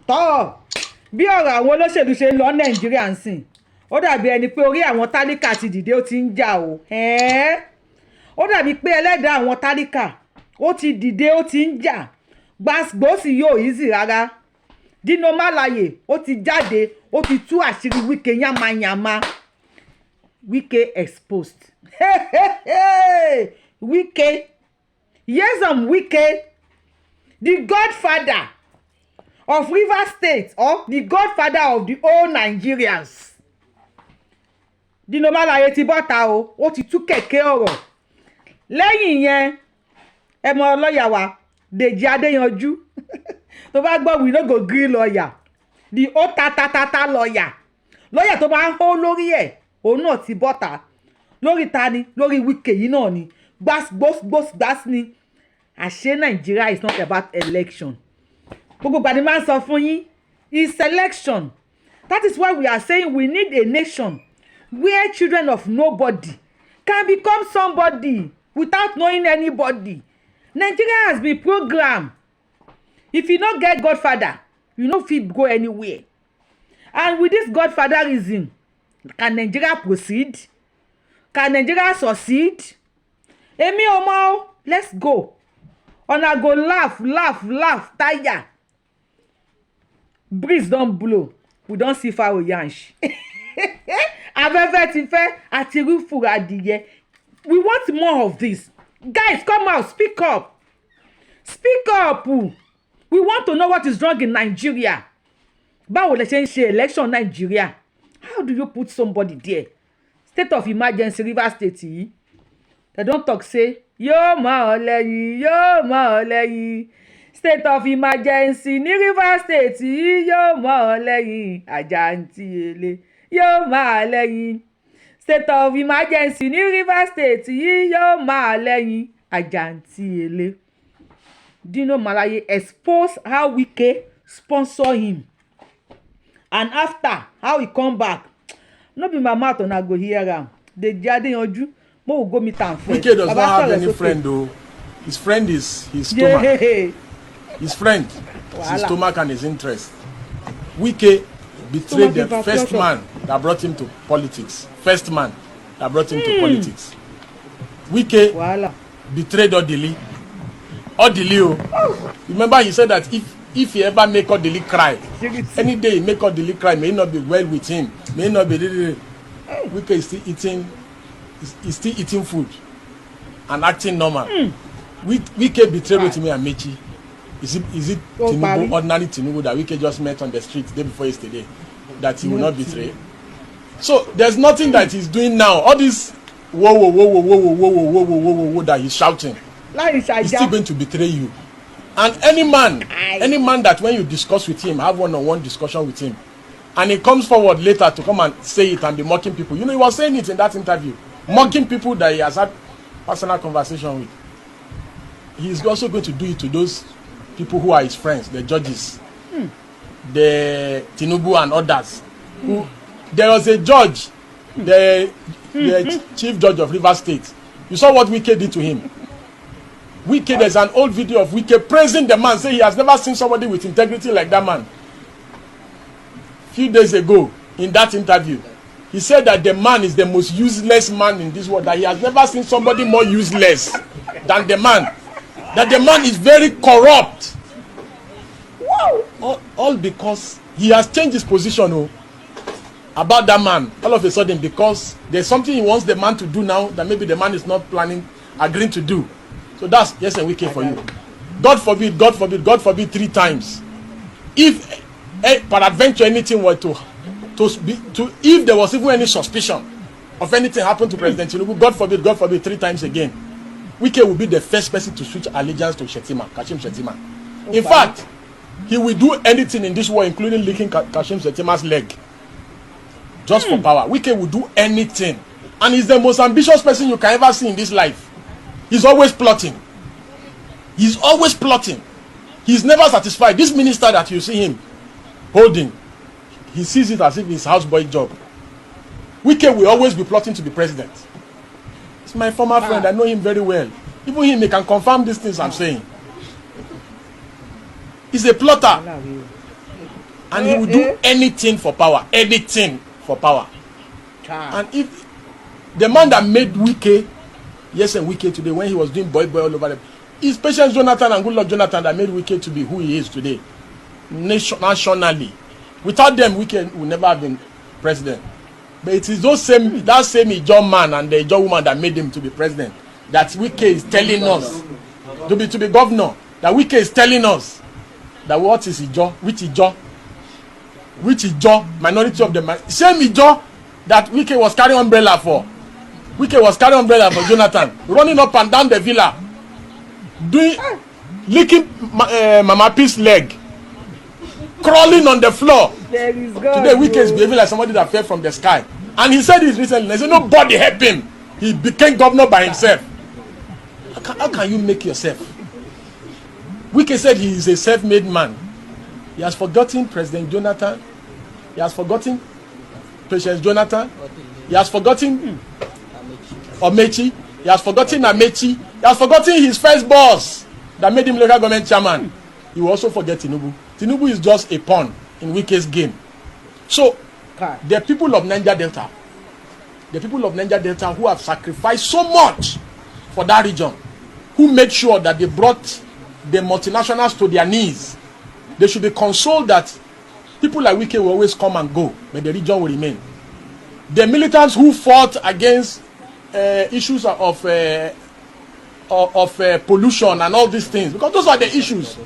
tọ́ bí ọ̀rọ̀ àwọn olóṣèlú ṣe ń lọ Nàìjíríà ń sìn ó dàbí ẹni pé orí àwọn tálíkà ti dìde ó ti ń jà o ó dàbí pé ẹlẹ́dàá àwọn tálíkà ó ti dìde ó ti ń jà gbàgbọ́sì yóò easy rárá Dino Melaye ó ti jáde ó ti tú àṣírí Wike yamayama Wike exposed Wike Wike the godfather of Rivers State or the godfather of the whole Nigerians Dino Melaye ti bọ́ta o ó ti tú kẹ̀kẹ́ ọ̀rọ̀ lẹ́yìn yẹn ẹ mọ lọ́ọ̀yà wa Dèjì Adéyanjú tó bá gbọ́ we no go gree lawyer the ó tatatata lawyer tó bá ń hó lórí ẹ̀ òun náà ti bọ́ta lórí ta ni lórí Wike yìí náà ni gbás ni àṣé Nigeria is not about election gbogbo gbàdí máa ń sọ fún yín is election. That is why we are saying we need a nation where children of nobody can become somebody without knowing anybody. Nigeria has been programmed. If you no get godfather, you no fit go anywhere. And with this godfatherism, can Nigeria proceed? Can Nigeria succeed? Emi omo, let's go. Una go laugh, tire. Breeze don blow. We don see Faro yansh. Afẹ́fẹ́ ti fẹ́ àti rúfùrù adìyẹ. We want more of this. Guys, come out, speak up. Speak up. We want to know what is wrong in Nigeria. Báwo lẹ ṣe ń ṣe election Nigeria? How do you put somebody there? State of emergency Rivers State yìí. They don talk say, yóò mọ̀ ọ́ lẹ́yìn. State of emergency ní Rivers State yìí yóò mọ̀ ọ́ lẹ́yìn. Àjàntí ele yóò mọ̀ ọ́ lẹ́yìn. State of emergency ní Rivers State yìí yóò mọ̀ ọ́ lẹ́yìn. Àjàntí ele. Dino Melaye expose how Wike sponsor him. And after, how he come back. No be my mouth una go hear am. Deji Adeyanju, mo go meet am first. Wike does not have any friend though. His friend is his stomach. Yeah. His friend is his stomach and his interest. Wike betrayed the first man that brought him to politics. First man that brought him to politics. Wike betrayed Odili. Remember he said that if he ever make Odili cry, any day he make Odili cry, may not be well with him, may not be Wike is still eating food and acting normal. Wike betrayed Rotimi Amechi. Is it Tinubu, ordinary Tinubu that Wike just met on the street the day before yesterday that he will not betray? So there's nothing that he's doing now. All this whoa that he's shouting. He's still going to betray you. And any man that when you discuss with him, have one-on-one discussion with him, and he comes forward later to come and say it and be mocking people. You know, he was saying it in that interview, mocking people that he has had personal conversation with. He's also going to do it to those people who are his friends, the judges, the Tinubu and others. There was a judge, the chief judge of Rivers State. You saw what Wike did to him. Wike, there's an old video of Wike praising the man, saying he has never seen somebody with integrity like that man. A few days ago, in that interview, he said that the man is the most useless man in this world, that he has never seen somebody more useless than the man. That the man is very corrupt. Wow. All because he has changed his position about that man. All of a sudden, because there's something he wants the man to do now that maybe the man is not agreeing to do. So that's yes and Wike for you. God forbid 3 times. If peradventure anything were to if there was even any suspicion of anything happened to President Tinubu, God forbid 3 times again, Wike will be the first person to switch allegiance to Kashim Shettima. In fact, he will do anything in this war, including licking Kashim Shettima's leg, just for power. Wike will do anything, and he's the most ambitious person you can ever see in this life. He's always plotting. He's never satisfied. This minister that you see him holding, he sees it as if it's houseboy job. Wike will always be plotting to be president. It's my former friend. I know him very well. Even him, he can confirm these things I'm saying. He's a plotter. And he will do anything for power. Anything for power. And if the man that made Wike, yes, and Wike today, when he was doing boy all over them, it's Patience Jonathan and Goodluck Jonathan that made Wike to be who he is today. Nationally. Without them, Wike would never have been president. But it is that same Ijaw man and the Ijaw woman that made him to be president. That Wike is telling us to be governor. That Wike is telling us that what is Ijaw? Which Ijaw? Which Ijaw? Minority of the same Ijaw that Wike was carrying umbrella for. Wike was carrying umbrella for Jonathan, running up and down the villa, licking Mama P's leg, crawling on the floor. Today Wike is behaving like somebody that fell from the sky. And he said this recently. He said nobody helped him. He became governor by himself. How can you make yourself? Wike said he is a self-made man. He has forgotten President Jonathan. He has forgotten Patience Jonathan. He has forgotten Omechi. He has forgotten Amechi. He has forgotten his first boss that made him local government chairman. He will also forget Tinubu. Tinubu is just a pawn in Wike's game. So, the people of Niger Delta, who have sacrificed so much for that region, who made sure that they brought the multinationals to their knees, they should be consoled that people like Wike will always come and go, but the region will remain. The militants who fought against issues of pollution and all these things, because those are the issues.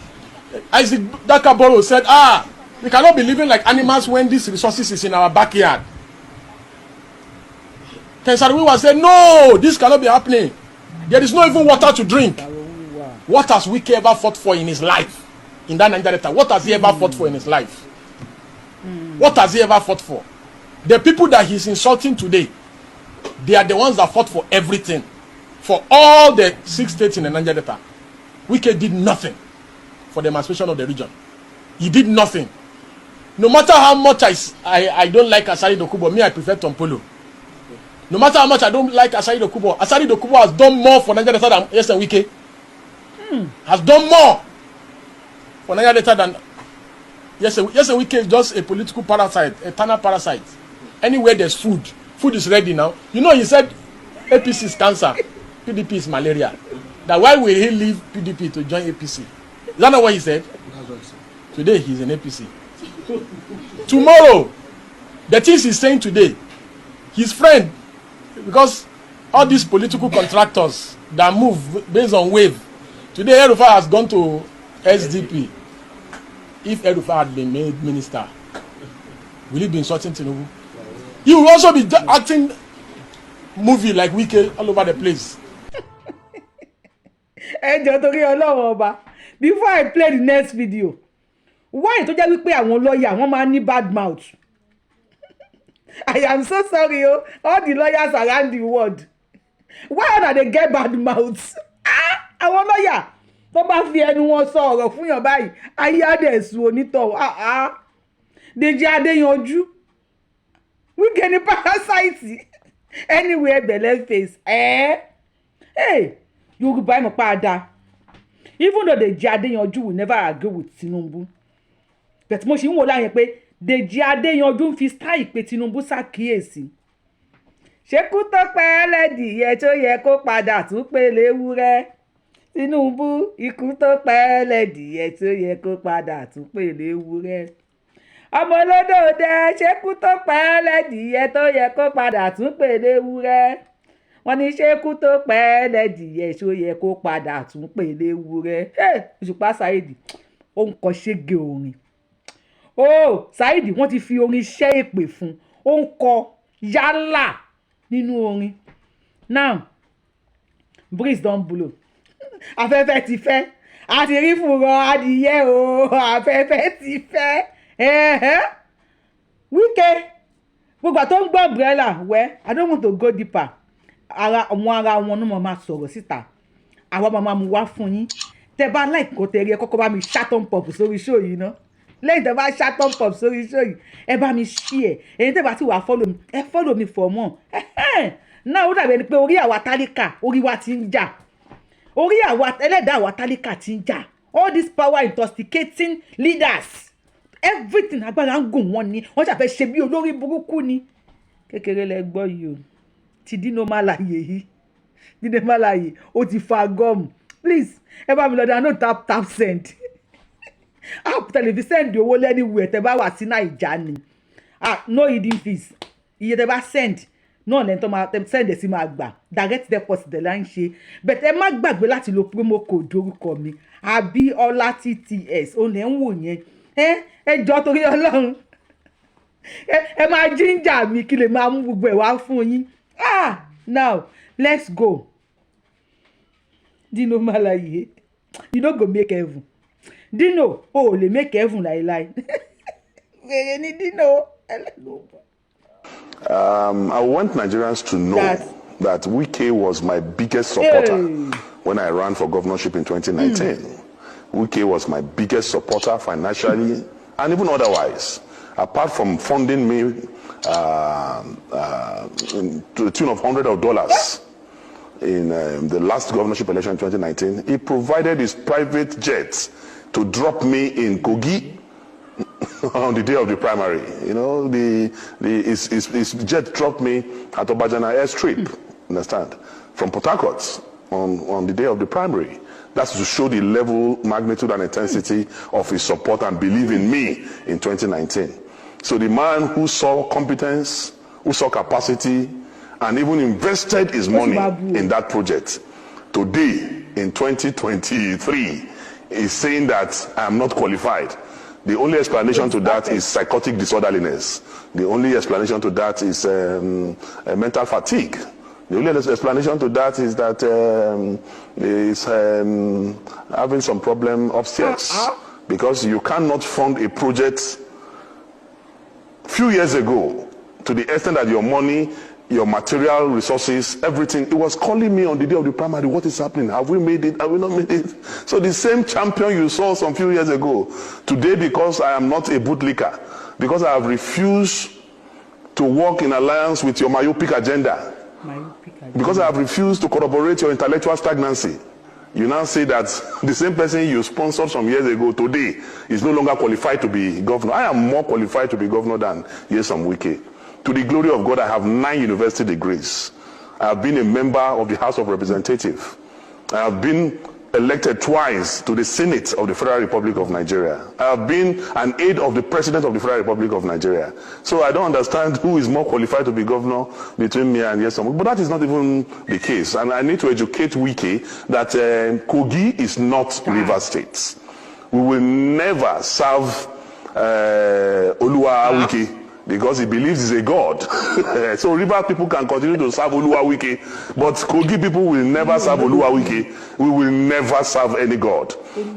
Isaac Dakaboro said, we cannot be living like animals when these resources is in our backyard. Ken Saro-Wiwa said, no, this cannot be happening. There is no even water to drink. What has Wike ever fought for in his life? In that Niger Delta, what has he ever fought for in his life? What has he ever fought for? The people that he's insulting today, they are the ones that fought for everything. For all the 6 states in the Niger Delta. Wike did nothing for the emancipation of the region. He did nothing. No matter how much I don't like Asari Dokubo, me I prefer Tompolo. No matter how much I don't like Asari Dokubo has done more for Niger Delta than yes and Wike. Has done more for Niger Delta than yes and Wike is just a political parasite, a eternal parasite. Anywhere there's food is ready now. You know, he said APC is cancer, PDP is malaria. That why will he leave PDP to join APC? Is that not what he said? Today he's in APC. Tomorrow, the things he's saying today, his friend, because all these political contractors that move based on wave, today El-Rufai has gone to SDP. If El-Rufai had been made minister, will he be insulting Tinubu? He will also be acting movie like Wike all over the place. Before I play the next video, why tó jẹ́ wípé àwọn lawyer wọ́n máa ní bad mouth? I am so sorry, all the lawyers around the world. Why do they get bad mouths? Àwọn lawyer tó bá fi ẹnu wọn sọ ọ̀rọ̀ fún yàn báyìí, ayé á dẹ̀ sùn onítọ̀. Deji Adeyanju. Wike ni parasite. Anywhere belle face. Hey, Yorùbá mọ̀ padà. Even though Deji Adeyanju will never agree with Tinubu. But mo ṣì ń wò láyé pé Deji Adeyanju ń fi style pé Tinubu ṣàkíyèsí. Ṣékú tó pẹ́ lẹ́dìyẹ tó yẹ kó padà tún pé léwúrẹ́. Tinubu ikú tó pẹ́ lẹ́dìyẹ tó yẹ kó padà tún pé léwúrẹ́. Ọmọ olódò dẹ ṣékú tó pẹ́ lẹ́dìyẹ tó yẹ kó padà tún pé léwúrẹ́. Wọ́n ní ṣékú tó pẹ́ lẹ́dìyẹ tó yẹ kó padà tún pé léwúrẹ́. Òṣùpá Saheed ó ń kọ ṣége orin. Saheed wọ́n ti fi orin ṣẹ́ èpè fún. Ó ń kọ yálà nínú orin. Now, breeze don blow. Afẹ́fẹ́ ti fẹ́. A ti rí fùrọ̀ adìyẹ o. Afẹ́fẹ́ ti fẹ́. Wike gbogbo àtọ́ ń gbọ́ umbrella wẹ́ I don't want to go deeper. Ara wọn ní mo máa sọ̀rọ̀ síta. Àwa máa mú wá fún yín. Tẹ́ bá like kó tẹ̀rí ẹ kọ́kọ́ bá mi ṣá thumb up sórí show yìí ná. Lẹ́yìn tẹ́ bá ṣá thumb up sórí show yìí ẹ bá mi share. Ẹ̀yin tẹ́ bá ti wà follow mi ẹ follow me for more. Náà ó dàbí ẹni pé orí àwa tálíkà orí wa ti ń jà. Orí àwa ẹlẹ́dàá àwa tálíkà ti ń jà. All these power intoxicating leaders everything agbára ń gùn wọ́n ni wọ́n ṣàfẹ́ ṣe bí olórí burúkú ni kékeré lẹ gbọ́ yìí o ti Dino Melaye yìí Dino Melaye ó ti fa gọ́ọ̀mù please ẹ bá mi lọ dáná tap send app tẹlifí send owó lẹ́niwẹ̀ tẹ bá wà sí Naija ni no hidden fees iye tẹ bá send náà lẹ́ni tó máa send ẹ̀ sí máa gbà direct deposit dẹ̀ la ń ṣe bẹ̀tẹ̀ ẹ má gbàgbé láti lo promo code orúkọ mi Abíọ́lá TTS ó lẹ́ ń wò yẹn ẹ jọ torí Ọlọ́run ẹ máa ginger mi kí lè máa mú gbogbo ẹ̀ wá fún yín now let's go Dino Melaye you no go make heaven Dino o lè make heaven láíláí wèrè ni Dino I want Nigerians to know that Wike was my biggest supporter when I ran for governorship in 2019. Wike was my biggest supporter financially and even otherwise. Apart from funding me to the tune of hundreds of dollars in the last governorship election in 2019, he provided his private jet to drop me in Kogi on the day of the primary. You know, his jet dropped me at Obajana airstrip, understand, from Port Harcourt on the day of the primary. That's to show the level, magnitude, and intensity of his support and belief in me in 2019. So the man who saw competence, who saw capacity, and even invested his money in that project, today, in 2023, is saying that I am not qualified. The only explanation to that is psychotic disorderliness. The only explanation to that is mental fatigue. The only explanation to that is that he's having some problem upstairs. Because you cannot fund a project few years ago to the extent that your money, your material resources, everything, it was calling me on the day of the primary, what is happening? Have we made it? Have we not made it? So the same champion you saw some few years ago, today, because I am not a bootlicker, because I have refused to work in alliance with your myopic agenda, because I have refused to corroborate your intellectual stagnancy, you now say that the same person you sponsored some years ago today is no longer qualified to be governor. I am more qualified to be governor than Nyesom Wike. To the glory of God, I have 9 university degrees. I have been a member of the House of Representatives. I have been elected twice to the Senate of the Federal Republic of Nigeria. I have been an aide of the President of the Federal Republic of Nigeria. So I don't understand who is more qualified to be governor between me and Nyesom. But that is not even the case. And I need to educate Wike that Kogi is not River State. We will never serve Oluwa Wike, because he believes he's a god. So river people can continue to serve Oluwa Wike, but Kogi people will never serve Oluwa Wike. We will never serve any god.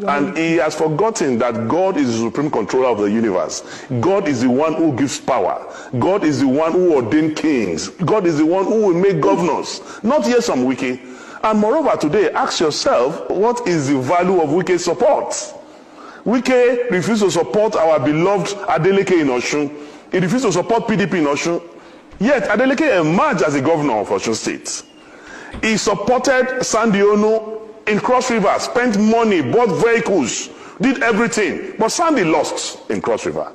And he has forgotten that God is the supreme controller of the universe. God is the one who gives power. God is the one who ordained kings. God is the one who will make governors, not Nyesom Wike. And moreover, today, ask yourself, what is the value of Wike's support? Wike refused to support our beloved Adeleke in Osun. He refused to support PDP in Osun. Yet, Adeleke emerged as the governor of Osun State. He supported Sandy Onu in Cross River, spent money, bought vehicles, did everything. But Sandy lost in Cross River.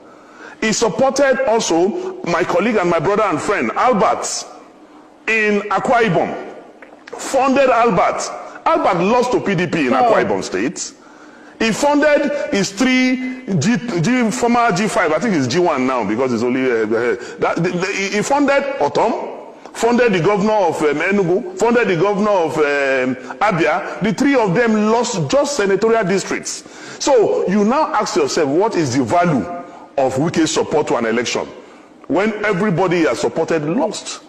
He supported also my colleague and my brother and friend, Albert, in Akwa Ibom. Funded Albert. Albert lost to PDP in Akwa Ibom State. He funded his former G5, I think it's G1 now because it's only, he funded Otom, funded the governor of Enugu, funded the governor of Abia. The 3 of them lost just senatorial districts. So you now ask yourself, what is the value of Wike's support to an election when everybody he has supported lost?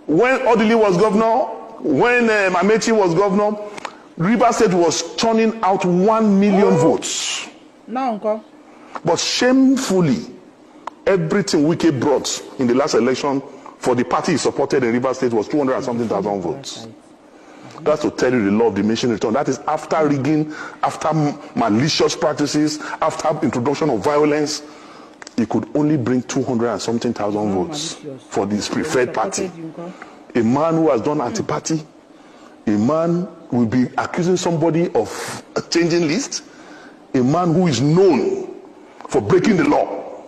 When Odili was governor, when Amechi was governor, River State was turning out 1 million votes. Now, Uncle. But shamefully, everything Wike brought in the last election for the party he supported in River State was 200 and something thousand votes. That's to tell you the law of diminishing return. That is after rigging, after malicious practices, after introduction of violence. He could only bring 200 and something thousand votes for this preferred party. A man who has done anti-party, a man will be accusing somebody of changing list, a man who is known for breaking the law.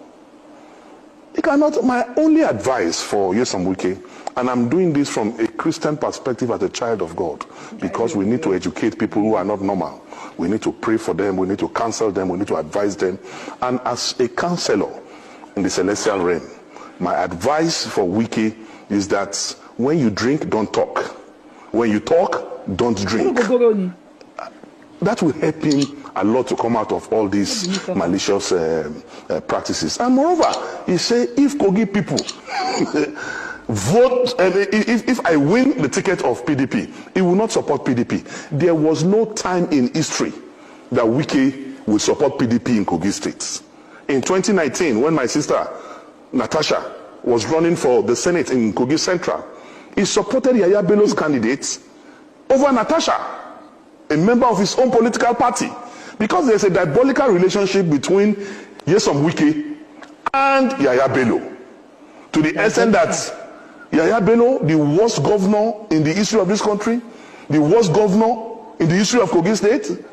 You cannot. My only advice for Nyesom Wike, and I'm doing this from a Christian perspective as a child of God, because we need to educate people who are not normal. We need to pray for them, we need to counsel them, we need to advise them. And as a counselor in the celestial realm, my advice for Wike is that when you drink, don't talk. When you talk, don't drink. That will help him a lot to come out of all these malicious practices. And moreover, he said, if Kogi people vote, if I win the ticket of PDP, he will not support PDP. There was no time in history that Wike would support PDP in Kogi State. In 2019, when my sister Natasha was running for the Senate in Kogi Central, he supported Yaya Bello's candidates over Natasha, a member of his own political party, because there's a diabolical relationship between Nyesom Wike and Yaya Bello, to the extent that Yaya Bello, the worst governor in the history of this country, the worst governor in the history of Kogi State,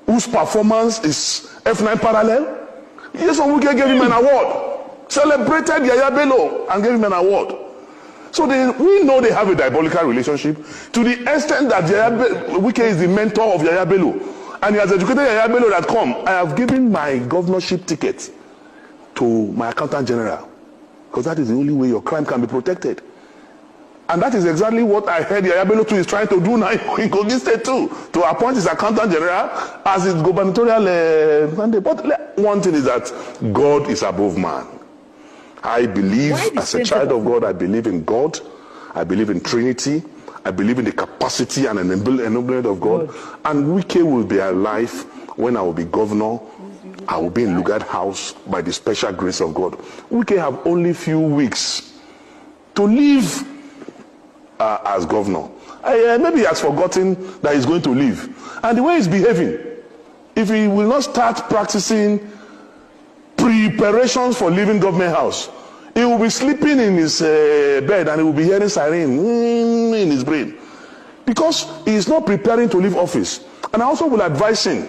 whose performance is F9 parallel, Nyesom Wike gave him an award, celebrated Yaya Bello and gave him an award. So we know they have a diabolical relationship, to the extent that Wike is the mentor of Yaya Bello, and he has educated Yaya Bello that, come, I have given my governorship ticket to my accountant general, because that is the only way your crime can be protected. And that is exactly what I heard Yaya Bello too is trying to do now in Kogi State too, to appoint his accountant general as his gubernatorial mandate. But one thing is that God is above man. I believe, as a child of God, I believe in God. I believe in Trinity. I believe in the capacity and enablement of God. And Wike will be alive when I will be governor. I will be in Lugard House by the special grace of God. Wike have only few weeks to live as governor. Maybe he has forgotten that he's going to leave. And the way he's behaving, if he will not start practicing preparations for leaving government house, he will be sleeping in his bed and he will be hearing siren in his brain, because he is not preparing to leave office. And I also will advise him,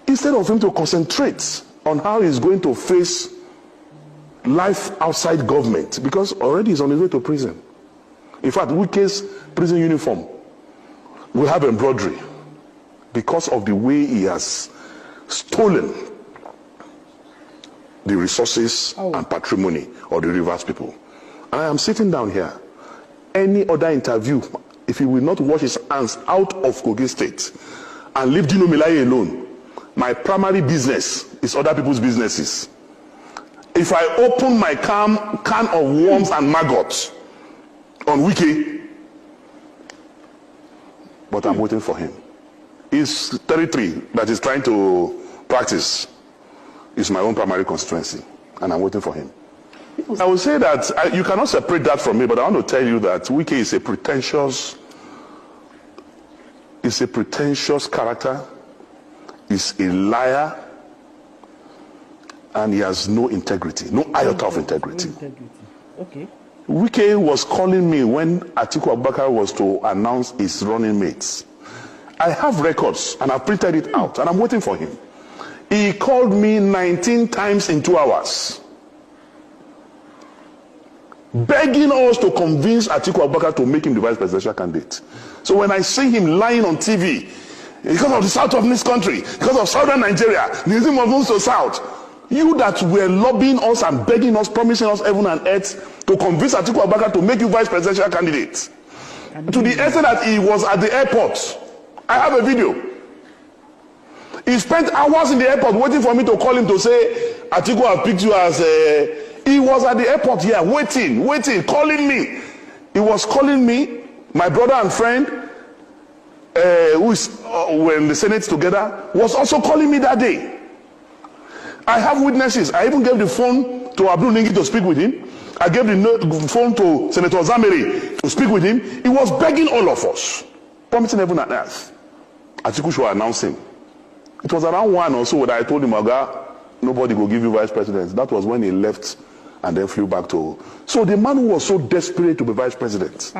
instead of him to concentrate on how he's going to face life outside government, because already he's on his way to prison. In fact, Wike's prison uniform will have embroidery because of the way he has stolen the resources and patrimony of the Rivers people. And I am sitting down here. Any other interview, if he will not wash his hands out of Kogi State and leave Dino Melaye alone, my primary business is other people's businesses. If I open my can of worms and maggots on Wike, but I'm waiting for him. His territory that he's trying to practice is my own primary constituency, and I'm waiting for him. I will say that you cannot separate that from me, but I want to tell you that Wike is a pretentious character, is a liar, and he has no integrity, no iota of integrity. Okay. Wike was calling me when Atiku Abubakar was to announce his running mates. I have records, and I've printed it out, and I'm waiting for him. He called me 19 times in 2 hours, begging us to convince Atiku Abubakar to make him the vice presidential candidate. So when I see him lying on TV, because of the south of this country, because of southern Nigeria, the name of moves to south, you that were lobbying us and begging us, promising us heaven and earth to convince Atiku Abubakar to make you vice presidential candidate, to the extent that he was at the airport. I have a video. He spent hours in the airport waiting for me to call him to say, Atiku, I've picked you as a... He was at the airport here, waiting, calling me. He was calling me, my brother and friend, who is were in the Senate together, was also calling me that day. I have witnesses. I even gave the phone to Abdul Ningi to speak with him. I gave the phone to Senator Zameri to speak with him. He was begging all of us, promising heaven and earth. Atiku should announce him. It was around 1 or so that I told him, Oga, nobody will give you vice president. That was when he left and then flew back to... So the man who was so desperate to be vice president,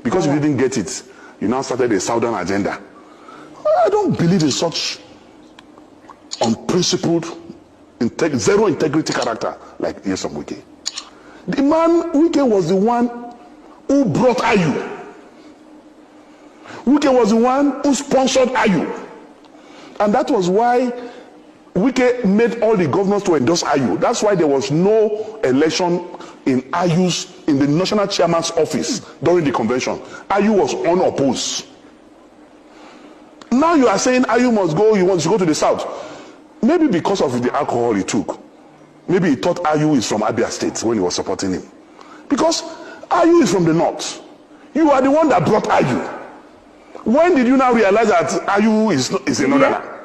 because you didn't get it, you now started a southern agenda. I don't believe in such unprincipled zero integrity character like Nyesom Wike. The man, Wike was the one who brought Ayu. Wike was the one who sponsored Ayu. And that was why Wike made all the governors to endorse Ayu. That's why there was no election in the national chairman's office during the convention. Ayu was unopposed. Now you are saying Ayu must go, you want to go to the south. Maybe because of the alcohol he took. Maybe he thought Ayu is from Abia State when he was supporting him. Because Ayu is from the north. You are the one that brought Ayu. When did you now realize that Ayu is a northerner?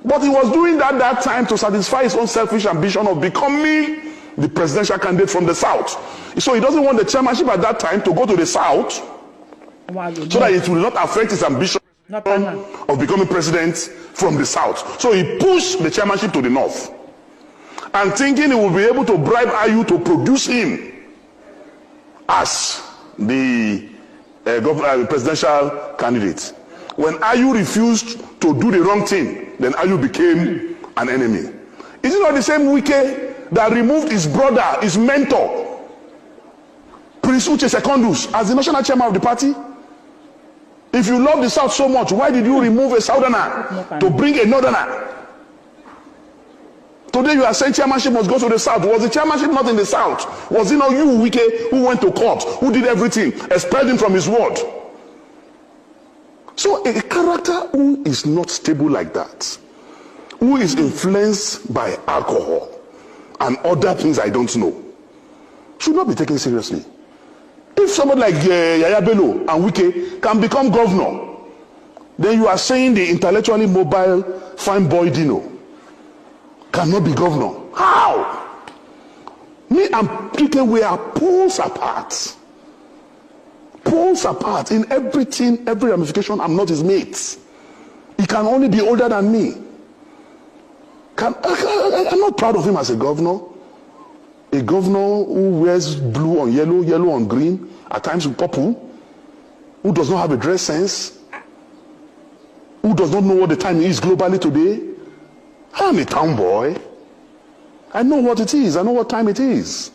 But he was doing that time to satisfy his own selfish ambition of becoming the presidential candidate from the south. So he doesn't want the chairmanship at that time to go to the south so that it will not affect his ambition of becoming president from the south. So he pushed the chairmanship to the north and thinking he will be able to bribe Ayu to produce him as the presidential candidate. When Ayu refused to do the wrong thing, then Ayu became an enemy. Is it not the same Wike that removed his brother, his mentor, Prince Uche Secondus, as the national chairman of the party? If you love the South so much, why did you remove a Southerner to bring a Northerner? Today you are saying chairmanship must go to the South. Was the chairmanship not in the South? Was it not you, Wike, who went to court, who did everything, expelled him from his ward? So a character who is not stable like that, who is influenced by alcohol and other things I don't know, should not be taken seriously. If somebody like Yaya Bello and Wike can become governor, then you are saying the intellectually mobile fine boy Dino cannot be governor. How? Me and Wike, we are poles apart. Poles apart in everything, every ramification. I'm not his mate. He can only be older than me. I'm not proud of him as a governor. A governor who wears blue on yellow, yellow on green, at times with purple, who does not have a dress sense, who does not know what the time is globally today. I'm a town boy. I know what it is. I know what time it is.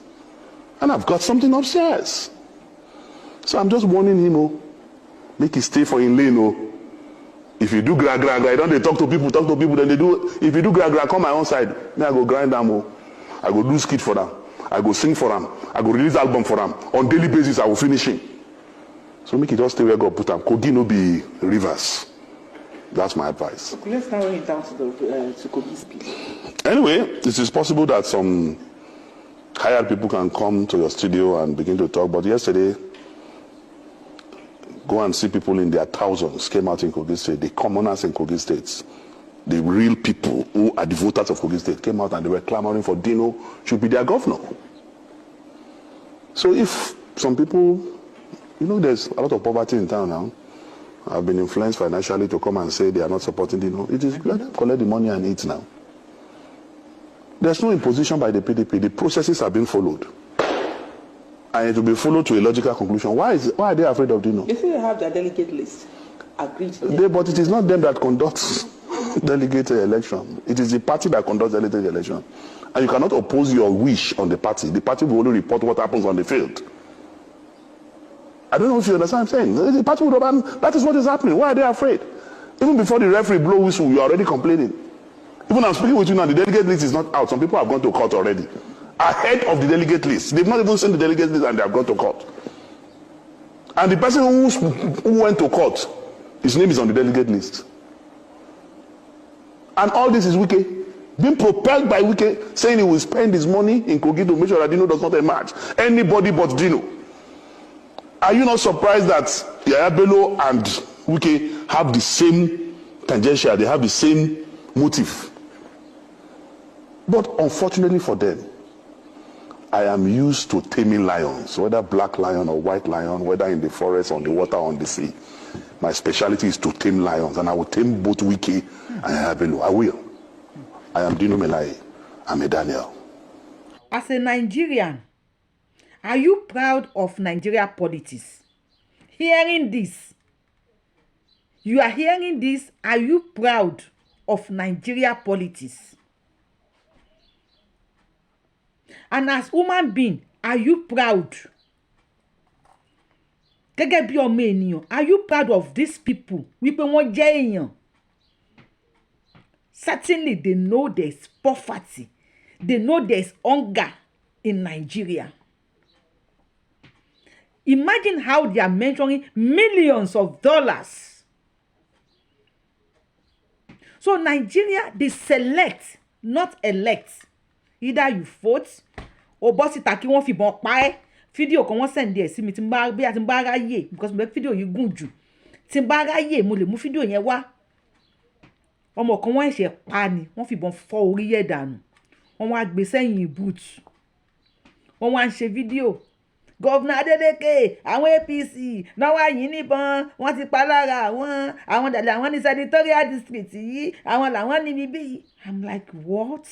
And I've got something upstairs. So I'm just warning him, make he stay for in lane. If you do gra, don't they talk to people, then they do. If you do gra, come my own side. Then I go grind them. I go do skit for them. I go sing for them. I go release album for them. On daily basis, I will finish him. So make it just stay where God put them. Kogi no be rivers. That's my advice. So let's narrow it down to Kogi's speech. Anyway, it is possible that some hired people can come to your studio and begin to talk. But yesterday, go and see people in their thousands came out in Kogi State. The commoners in Kogi State, the real people who are the voters of Kogi State came out and they were clamoring for Dino should be their governor. So if some people, there's a lot of poverty in town now, have been influenced financially to come and say they are not supporting Dino, it is let them collect the money and eat now. There's no imposition by the PDP. The processes are being followed. And it will be followed to a logical conclusion. Why are they afraid of Dino? They say they have their delegate list. Agreed. But it is not them that conducts delegate election. It is the party that conducts delegate election. And you cannot oppose your wish on the party. The party will only report what happens on the field. I don't know if you understand what I'm saying. The party will run. That is what is happening. Why are they afraid? Even before the referee blow whistle, you are already complaining. Even I'm speaking with you now, the delegate list is not out. Some people have gone to court already. Ahead of the delegate list. They've not even seen the delegate list and they have gone to court. And the person who went to court, his name is on the delegate list. And all this is Wike. Being propelled by Wike, saying he will spend his money in Kogi to make sure that Dino does not emerge. Anybody but Dino. Are you not surprised that Yaya Bello and Wike have the same tangential, they have the same motive? But unfortunately for them, I am used to taming lions, whether black lion or white lion, whether in the forest, on the water, on the sea. My specialty is to tame lions, and I will tame both Wike and Yaya Bello. I will. I am Dino Melai. I'm a Daniel. As a Nigerian, are you proud of Nigeria politics? Hearing this, you are hearing this, are you proud of Nigeria politics? And as human being, are you proud? Gẹ́gẹ́ bí ọmọ ènìyàn, are you proud of these people wípé wọ́n jẹ́ èèyàn? Certainly they know there's poverty, they know there's hunger in Nigeria. Imagine how they are mentioning millions of dollars. So Nigeria, they select, not elect. Either you vote or bọ́ síta kí wọ́n fìbọn pa ẹ́. Fídíò kan wọ́n send ẹ̀ sí mi tí n bá ráyè because mo fẹ́ fídíò yìí gùn jù. Tí n bá ráyè mo lè mú fídíò yẹn wá. Ọmọ kan wọ́n ẹ̀ṣẹ̀ pa ni, wọ́n fìbọn fọ́ orí ẹ̀ dànù. Wọ́n wá gbé sẹ́yìn boot. Wọ́n wá ń ṣe fídíò. Gọ́vnà Adeleke, àwọn APC náà wá yìí níbọn, wọ́n ti pa lára àwọn dàdà àwọn ní senatorial district yìí, àwọn làwọn ní bíbí yìí. I'm like, what?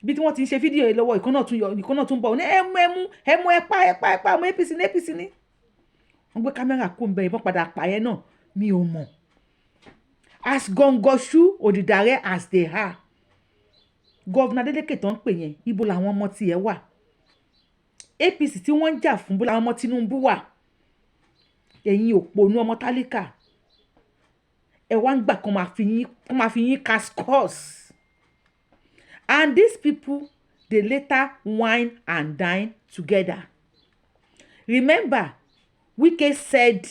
Ibi tí wọ́n ti ń ṣe fídíò yìí lọ́wọ́ ìkan náà tún bọ̀ ní ẹmu ẹ̀pá àwọn APC ní. Wọ́n gbé kámẹ́rà kó ń bẹ ìbọn padà pa ẹ́ náà mi ò mọ̀. As gọ̀ǹgọ̀ṣú òdìdàrẹ́ as they are. Gọ́vnà Adeleke tó ń pè yẹn, ibo làwọn ọmọ tiẹ̀ wà? APC tí wọ́n ń jà fún bó làwọn ọmọ Tinubu wà? Ẹ̀yin òpònú ọmọ tálíkà. Ẹ wá ń gbà kán máa fi yín cast course. And these people, they later wine and dine together. Remember, Wike said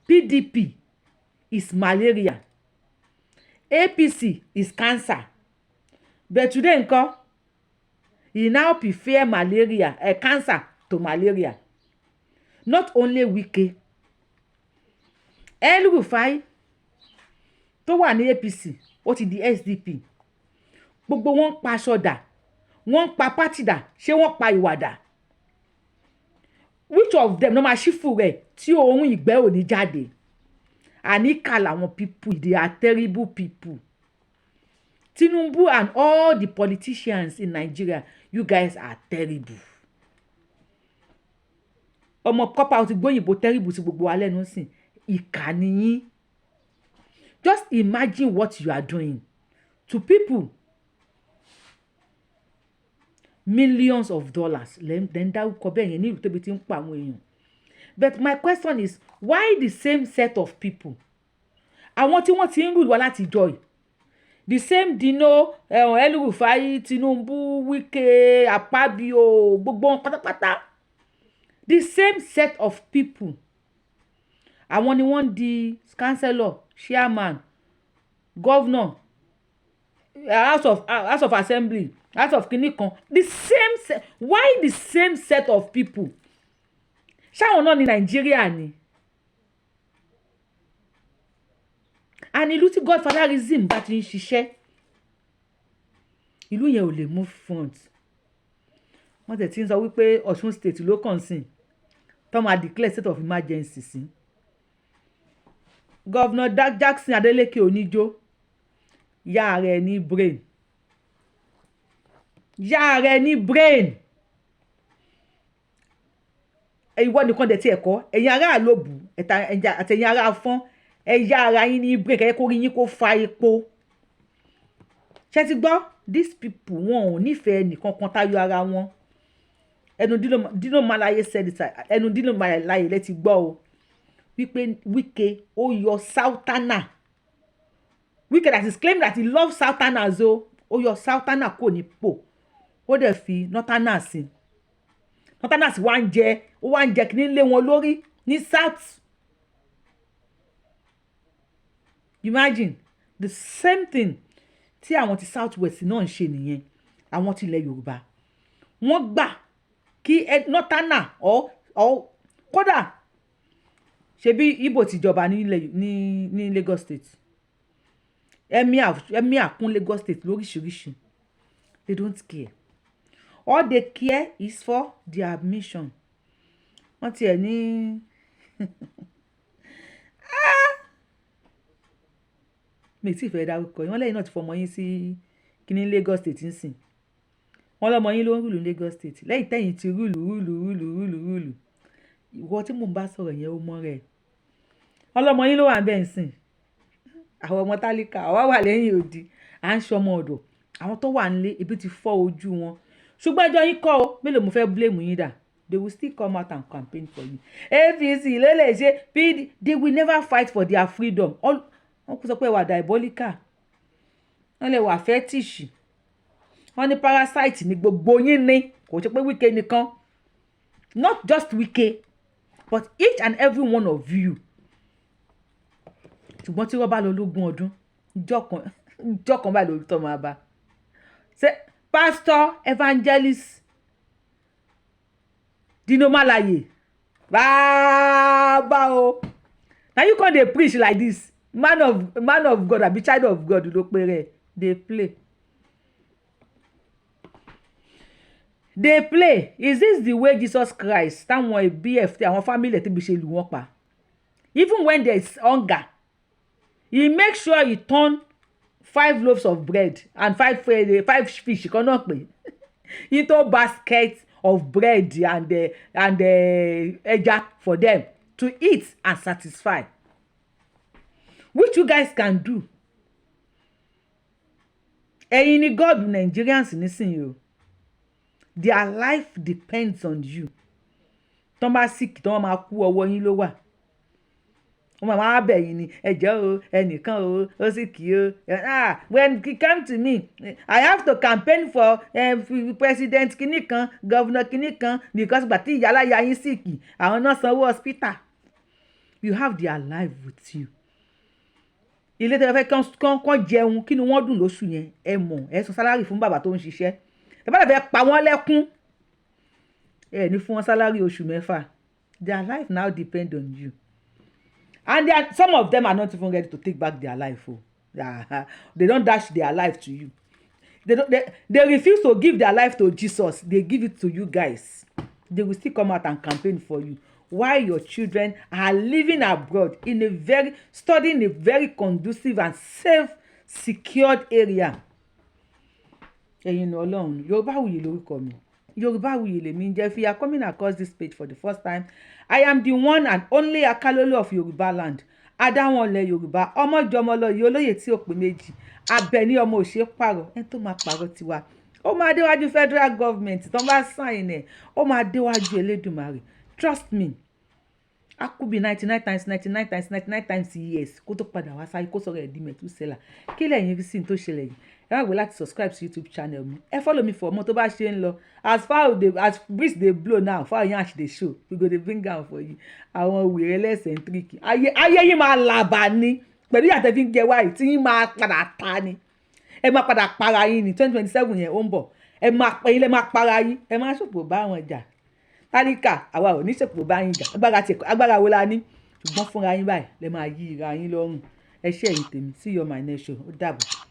PDP is malaria, APC is cancer. But today, nko, he now prefer cancer to malaria. Not only Wike, El-Rufai tó wà ní APC, ó ti di SDP. Gbogbo wọn pa aṣọ dà, wọ́n pa pátì dà, ṣé wọ́n pa ìwà dà? Which of them no máa ṣífù rẹ̀ tí ohun ìgbẹ́ ò ní jáde? Àníkà làwọn people, they are terrible people. Tinubu and all the politicians in Nigeria, you guys are terrible. Ọmọ kọ́pà ó ti gbóyìnbó terrible sí gbogbo wa lẹ́nu sìn. Ìkà ni yín. Just imagine what you are doing to people. Millions of dollars. Then dárúkọ bẹ́ẹ̀ yẹn ní ìlú tóbi tí ń pa àwọn èèyàn. But my question is, why the same set of people? Àwọn tí wọ́n ti ń rule wa láti joy. The same Dino, El-Rufai, Tinubu, Wike, Akpabio, gbogbo wọn pátápátá. The same set of people. Àwọn ni wọ́n di councillor, chairman, governor, house of assembly, house of kinikan. The same set. Why the same set of people? Ṣáwọn náà ní Nàìjíríà ni. And ìlú tí godfatherism bá ti ń ṣiṣẹ́, ìlú yẹn ò lè move front. Wọ́n tẹ̀ tí ń sọ wípé Ọ̀ṣun state ló kàn sí tó máa declare state of emergency sí. Governor Jackson Adeleke Oníjó, yá rẹ̀ ní brain. Yá rẹ̀ ní brain. Ìwọ nìkan dẹ̀ tí ẹ̀kọ́, ẹ̀yin ará Àlóbù àtẹ̀yin ará Afọ́n, ẹ̀yà ara yín ní break, ẹ̀yẹ kó rí yín kó fa epo. Ṣé ti gbọ́? These people wọn ò nífẹ̀ẹ́ nìkan kan táyọ̀ ara wọn. Ẹnu Dino Melaye said it, ẹnu Dino Melaye lẹ ti gbọ́ o. Wípé Wike ó yọ Sultana. Wike that is claiming that he loves Sultanas o. Ó yọ Sultana kò ní pò. Ó dẹ̀ fi Northerners sí. Northerners wá ń jẹ kí ní lé wọn lórí ní South. Imagine the same thing tí àwọn ti South West náà ń ṣe nìyẹn. Àwọn ti ilẹ̀ Yorùbá. Wọ́n gbà kí Northerner or kódà ṣebí Igbo ti jọba ní Lagos State. Emir kún Lagos State lóríṣiríṣi. They don't care. All they care is for their mission. Wọ́n ti ẹ̀ ní mi ti fẹ́ dárúkọ yín. Wọ́n lẹ́yìn náà ti fọmọ yín sí kíní Lagos State ń sìn. Wọ́n lọ́mọ yín ló ń rúlù Lagos State. Lẹ́yìn tẹ́yìn ti rúlù. Ìwọ tí mò ń bá sọ̀rọ̀ yẹn ó mọ́ rẹ̀. Wọ́n lọ́mọ yín ló wà bẹ́ẹ̀ ń sìn. Àwọn ọmọ tálíkà àwa wà lẹ́yìn odi. À ń ṣọmọ ọ̀dọ̀. àwọn tó wà nílé ebi ti fọ́ ojú wọn ṣùgbọ́n ẹjọ́ yín kọ́ o mélòó mo fẹ́ blame yín dà they will still come out and campaign for you APC ló lè ṣe PD they will never fight for their freedom wọn kò sọ pé wà diabolical wọn lè wà fetish wọn ní parasite ní gbogbo yín ní kò ṣe pé Wike nìkan not just Wike but each and every one of you ṣùgbọ́n tí wọ́n bá lọ lógún ọdún ìjọ kan báyìí lórí tọ́ máa bá ṣe pastor evangelist Dino Malaye bàbá o na you come dey preach like this man of God abi child of God ló pe rẹ̀ dey play is this the way Jesus Christ táwọn BFT àwọn family ti bí ṣe lù wọ́n pa even when there is hunger he make sure he turn 5 loaves of bread and 5 fish kan náà pé into basket of bread and ẹja for them to eat and satisfy which you guys can do. ẹ̀yin ni God Nigerians nísìnyí o their life depends on you. tọ́ bá sick tọ́ máa kú ọwọ́ yín ló wà wọ́n máa bẹ̀ yín ni ẹ̀jẹ̀ o ẹnìkan o ó sì kì í o when he come to me I have to campaign for president kìnìkan governor kìnìkan because gbàtí ìyálàyà yín sick àwọn náà sanwó hospital you have their life with you. ilé tẹ́lẹ̀ fẹ́ kán jẹun kí ni wọ́n dùn lóṣù yẹn ẹ mọ̀ ẹ san sálárì fún bàbá tó ń ṣiṣẹ́ ẹ bá fẹ́ pa wọ́n lẹ́kún ẹ ní fún wọn sálárì oṣù 6 their life now depend on you. And some of them are not even ready to take back their life. They don't dash their life to you. They refuse to give their life to Jesus. They give it to you guys. They will still come out and campaign for you. While your children are living abroad studying in a very conducive and safe, secured area. Ẹ̀yin ni Ọlọ́run, Yorubawuyi lórúkọ mi. Yorubawuyi lèmi ń jẹ́. If you are coming across this page for the first time, I am the one and only Akalolo of Yoruba land. Adáwọ̀nlẹ̀ Yorùbá, ọmọjọmọlọ yìí olóyè tí ò pé méjì. Abẹ́ni ọmọ òṣè pààrọ̀, ẹni tó máa pààrọ̀ tiwa. Ó máa déwájú federal government, tó ń bá sign ẹ̀. Ó máa déwájú Elédùmarè. Trust me. A could be 99 times 99 times 99 times yes. Kó tó padà wá sáyé kó sọ̀rọ̀ ẹ̀ di Mẹ̀túsẹ́là. Kí lẹ̀yin rí sí ní tó ṣẹlẹ̀ yìí? Ẹ má gbé láti subscribe to YouTube channel mi. Ẹ follow me for more tó bá ṣe ń lọ. As breeze dey blow now, far yansh dey show. We go dey bring am for you. Àwọn wèrè lẹ́sẹ̀ntíríkì. Ayé yín máa làbà ni. Pẹ̀lú ìyàtọ̀ fi ń jẹ wáyé tí yín máa padà ta ni. Ẹ máa padà para yín ní 2027 yẹn ó ń bọ̀. Ẹ máa pẹ́ ilé máa para yín. Ẹ máa ṣòpò bá wọn jà. Tálíkà àwa ò ní ṣòpò bá yín jà. Agbára wo la ní? Ṣùgbọ́n fúnra yín báyìí lẹ máa yí ra yín lọ́rùn. Ẹ ṣé ẹ̀yin tèmi. See you on my next show. Ó dàbọ̀.